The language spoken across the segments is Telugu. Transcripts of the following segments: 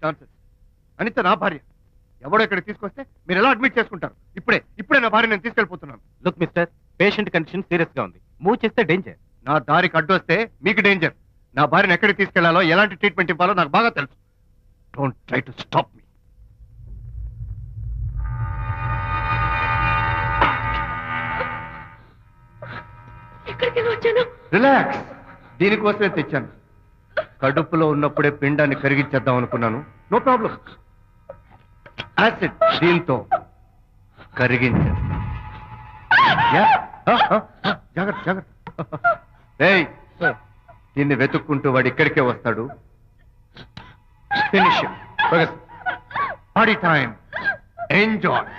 నాన్సెన్స్? అనిత నా భార్య. ఎవడో ఇక్కడ తీసుకొస్తే మీరు ఎలా అడ్మిట్ చేసుకుంటారు? ఇప్పుడే నా భార్య నేను తీసుకెళ్ళిపోతున్నాను. Look mister, patient condition serious గా ఉంది. మూవ్ చేస్తే డేంజర్. నా దారికి అడ్డు వస్తే మీకు డేంజర్. నా భార్యను ఎక్కడికి తీసుకెళ్లాలో, ఎలాంటి ట్రీట్మెంట్ ఇవ్వాలో నాకు బాగా తెలుసు. Don't try to stop me. Relax. దీనికోసమే తెచ్చాను. కడుపులో ఉన్నప్పుడే పిండాన్ని కరిగించేద్దాం అనుకున్నాను. No problem. యాసిడ్ దీంతో కరిగించేస్తా. జాగ్రత్త జాగ్రత్త. ఏయ్, దీన్ని వెతుక్కుంటూ వాడు ఇక్కడికే వస్తాడు. ఫినిష్. Party time. ఎంజాయ్.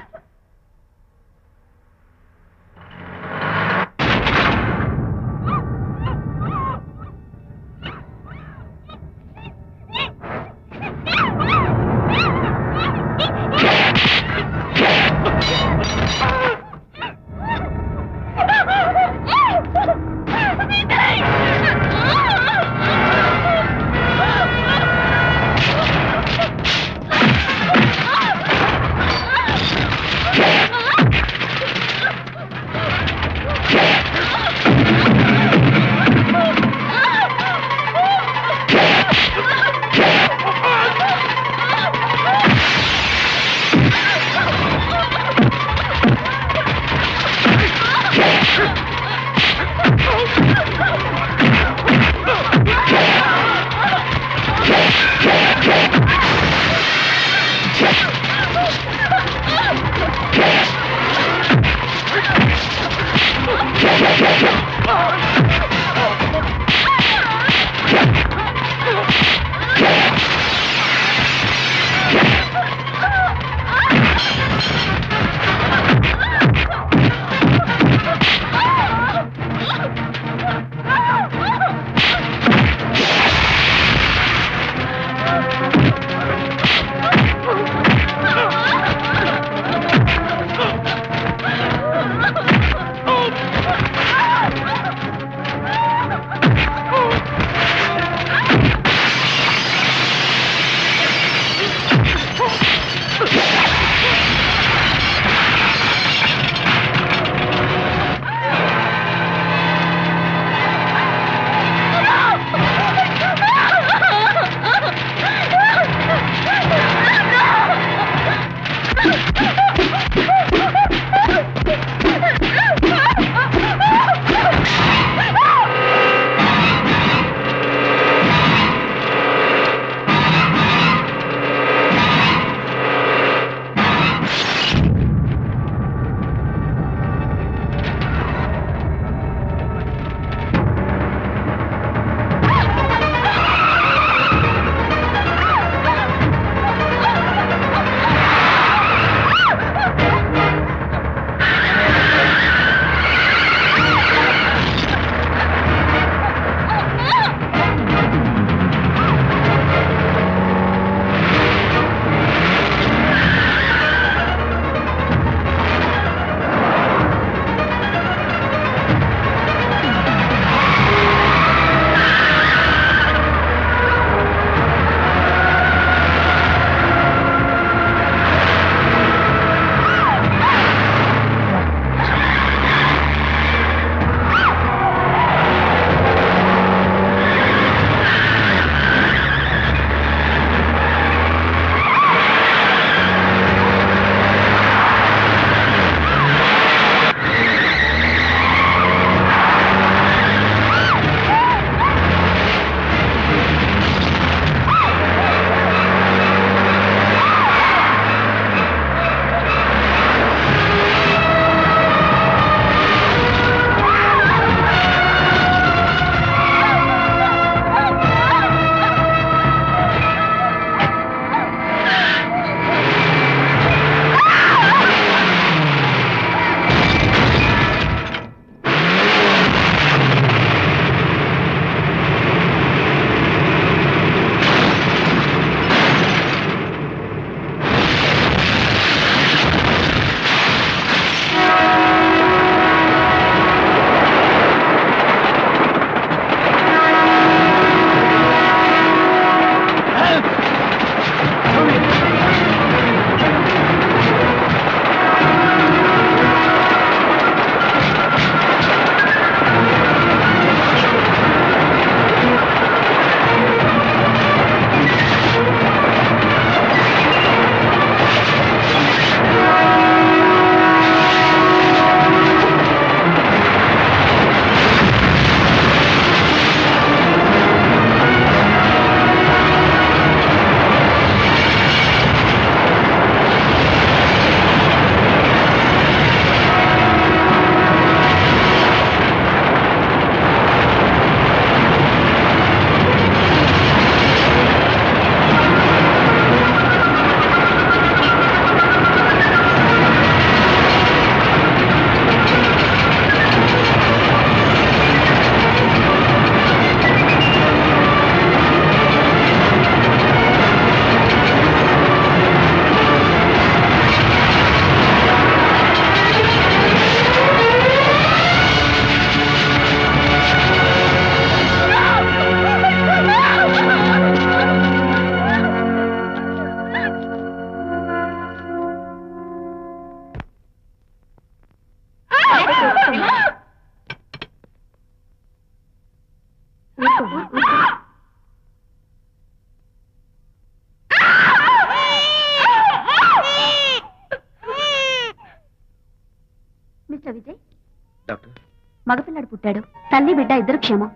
మగపిల్లాడు పుట్టాడు. తల్లి బిడ్డ ఇద్దరు క్షేమం.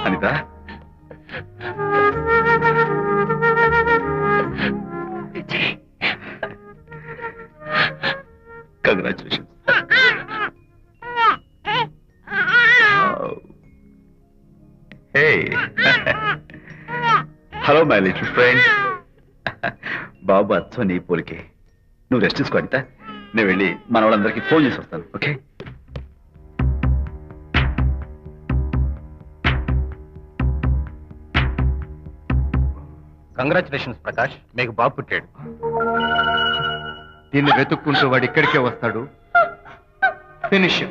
Anitha, congratulations. Hello my little friend. బాబు అచ్చం నీ పోలికే. నువ్వు రెస్ట్ తీసుకో అనిత. నేను వెళ్ళి మన వాళ్ళందరికీ ఫోన్ చేసి వస్తాను. ఓకే? కంగ్రాచులేషన్స్ ప్రకాష్, మీకు బాబు పుట్టాడు. దీన్ని వెతుక్కుంటూ వాడు ఇక్కడికే వస్తాడు. ఫినిష్.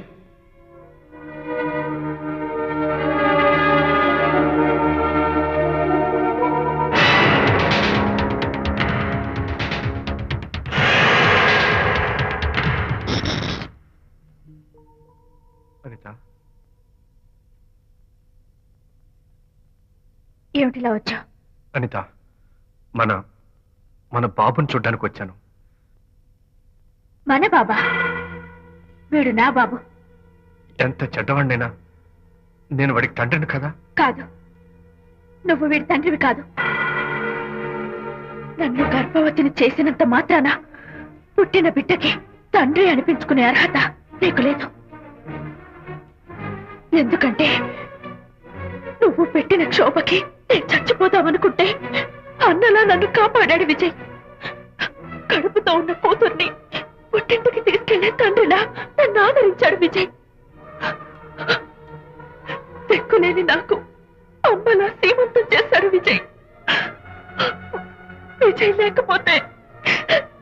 అనిత, ఏమిటిలా వచ్చా? అనిత, మన బాబుని చూడ్డానికి వచ్చాను. మన బాబా? వీడు నా బాబు. ఎంత చెడ్డవాడినైనా నేను వాడికి తండ్రిని కదా? కాదు, నువ్వు వీడి తండ్రివి కాదు. నన్ను గర్భవతిని చేసినంత మాత్రాన పుట్టిన బిడ్డకి తండ్రి అనిపించుకునే అర్హత నీకు లేదు. ఎందుకంటే నువ్వు పెట్టిన క్షోభకి నేను చచ్చిపోతామనుకుంటే అన్నలా నన్ను కాపాడాడు విజయ్. కడుపుతో ఉన్న కూతుర్ని పుట్టింటికి తీసుకెళ్లే తండ్రిలా నన్ను ఆదరించాడు విజయ్. దిక్కులేని నాకు అమ్మలా సీమంతం చేశాడు విజయ్. విజయ్ లేకపోతే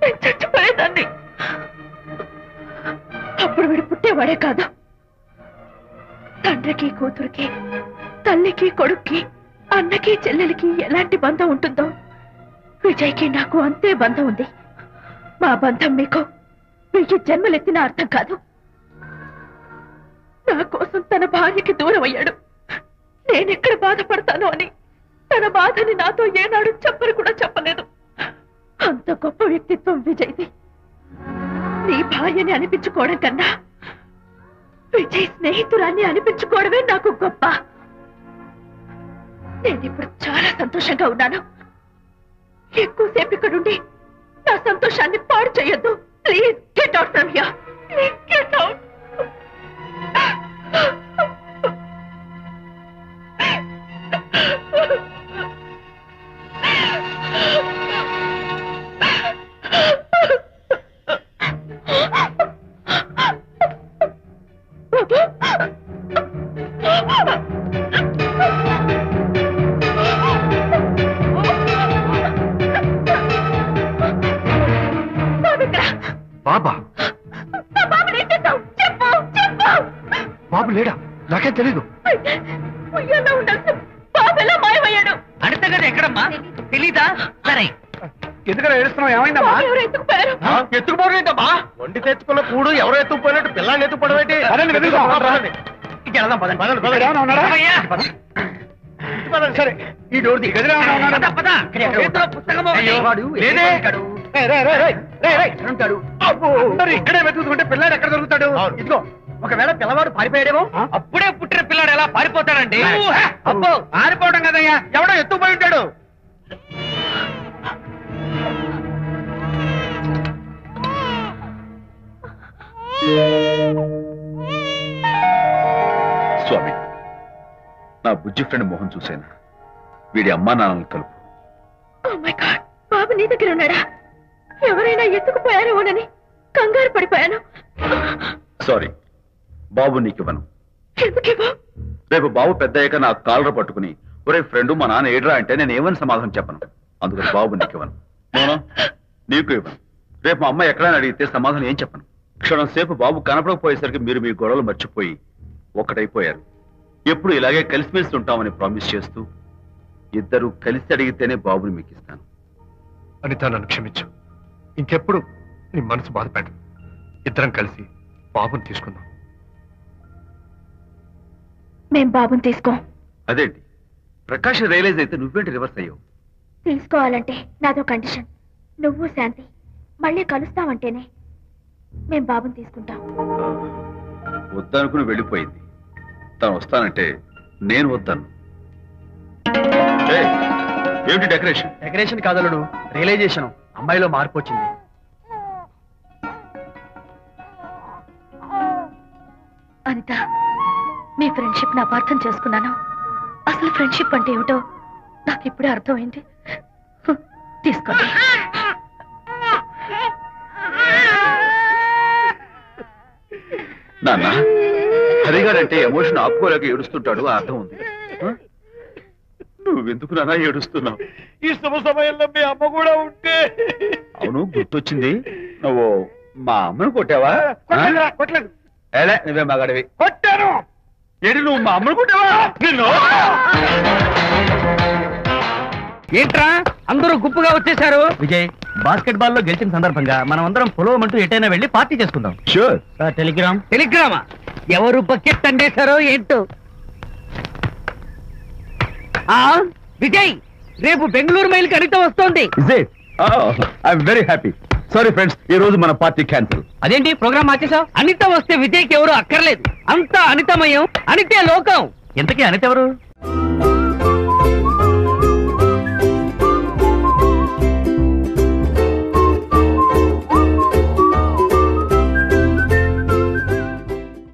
నేను చచ్చిపోయేదాన్ని. అప్పుడు వీడు పుట్టేవాడే కాదు. తండ్రికి కూతురికి, తల్లికి కొడుక్కి, అన్నకి చెల్లెలికి ఎలాంటి బంధం ఉంటుందో విజయ్కి నాకు అంతే బంధం ఉంది. మా బంధం మీకు 1000 జన్మలెత్తిన అర్థం కాదు. నా కోసం తన భార్యకి దూరం అయ్యాడు. నేనెక్కడ బాధపడతాను అని తన బాధని నాతో ఏనాడు చెప్పరు కూడా చెప్పలేదు. అంత గొప్ప వ్యక్తిత్వం విజయ్ది. నీ భార్యని అనిపించుకోవడం కన్నా విజయ్ స్నేహితురాన్ని అనిపించుకోవడమే నాకు గొప్ప. నేనిప్పుడు చాలా సంతోషంగా ఉన్నాను. ఎక్కువసేపు ఇక్కడుండి నా సంతోషాన్ని పాడు చేయొద్దు. Please get out from here. Please get out. బాబా? బాబు లేడా? నాకేం తెలీదు. అడతగారు ఎక్కడమ్మా? తెలీదా? సరే, ఎందుకన్నా ఏడుస్తున్నావు? ఏమైందమ్మా? ఎత్తుకుపోవడమా? వండి తెచ్చుకున్న కూడు ఎవరో ఎత్తుకుపోయినట్టు పిల్లాన్ని ఎత్తుకుపోవడం ఏంటి? సరే, ఈ డోర్ గదిలో ఇక్కడే వెతుకుంటే పిల్లాడు ఎక్కడ దొరుకుతాడు? ఇదిగో, ఒకవేళ పిల్లవాడు పారిపోయాడేమో. అప్పుడే పుట్టిన పిల్లాడు ఎలా పారిపోతాడండి? అబ్బో, పారిపోవడం కదయ్యా, ఎవడో ఎత్తుకుపోయి ఉంటాడు. స్వామి, నా బుజ్జి ఫ్రెండ్ మోహన్ చూశాను. వీడి అమ్మా నాన్నలు కలుపు. Oh my God, బాబు నీ దగ్గర ఉన్నాడా? ఎవరైనా ఎత్తుకుపోయారేమోనని కంగారు పడిపోయాను. సారీ, బాబు నీకివ్వను. ఎందుకివ్వు? రేపు బాబు పెద్దయ్యాక నా కాలర్ పట్టుకుని, ఒరే ఫ్రెండ్ మా నాన్న ఏడ్రా అంటే నేను ఏమని సమాధానం చెప్పను. అందుకని బాబు నీకివ్వను. నోనో, నీకు ఇవ్వను. రేపు మా అమ్మ ఎక్కడైనా అడిగితే సమాధానం ఏం చెప్పను. క్షణం సేపు బాబు కనపడకపోయేసరికి మీరు మీ గొడవలు మర్చిపోయి ఒక్కటైపోయారు. ఎప్పుడు ఇలాగే కలిసిమెలిసి ఉంటామని ప్రామిస్ చేస్తూ ఇద్దరు కలిసి అడిగితేనే బాబుని మీకు ఇస్తాను. అనిత, నన్ను క్షమించు. ఇంకెప్పుడు నీ మనసు బాధపెట్టు. ఇద్దరం కలిసి బాబుని తీసుకుందాం. మేం బాబుని తీసుకో. అదేంటి ప్రకాష్ రియలైజ్ అయితే నువ్వేంటి రివర్స్ అయ్యావు? తీసుకోవాలంటే నాదో కండిషన్. నువ్వు శాంతి మళ్ళీ కలుస్తావంటేనే మేం బాబుని తీసుకుంటాం. వద్దనుకుని వెళ్ళిపోయింది. తను వస్తానంటే నేను వద్దాను. ఏమిటి డెకరేషన్? Decoration కాదలుడు, realisation. అమ్మాయిలో మార్పు వచ్చింది. అనిత, మీ ఫ్రెండ్షిప్ నా అపార్థం చేసుకున్నాను. అసలు ఫ్రెండ్షిప్ అంటే ఏమిటో నాకు ఇప్పుడే అర్థమైంది. తీసుకోండి. నాన్న, హరిగారంటే ఎమోషన్ ఆపుకోలేక ఏడుస్తుంటాడు, ఆ అర్థం ఉంది. నువ్వెందుకు నాన్న ఏడుస్తున్నావు? ఈ శుభ సమయంలో మీ అమ్మ కూడా ఉంటే. అవును, గుర్తొచ్చింది. నువ్వు మా అమ్మను కొట్టావా? కొట్టలేదు. ఏలే, నువ్వే మగాడివి. కొట్టాను. ఏడి, నువ్వు మా అమ్మను కొట్టావా? నిన్ను ఏంట్రా అందరూ గుంపుగా వచ్చేసారు? విజయ్, బాస్కెట్ బాల్ లో గెలిచిన సందర్భంగా మనం అందరం పొలవమంటూ ఎటైనా వెళ్ళి పార్టీ చేసుకుందాం. షూర్. టెలిగ్రామ్. టెలిగ్రామా? ఎవరు బకెట్ అండేశారో ఏంటో. విజయ్, రేపు బెంగళూరు మైల్ అనిత వస్తోంది. I'm very happy. Sorry friends, ఈ రోజు మన పార్టీ క్యాన్సిల్. అదేంటి ప్రోగ్రామ్ మార్చేసావు? అనిత వస్తే విజయ్కి ఎవరు అక్కర్లేదు. అంతా అనితమయం, అనితే లోకం. ఇంతకీ అనిత ఎవరు?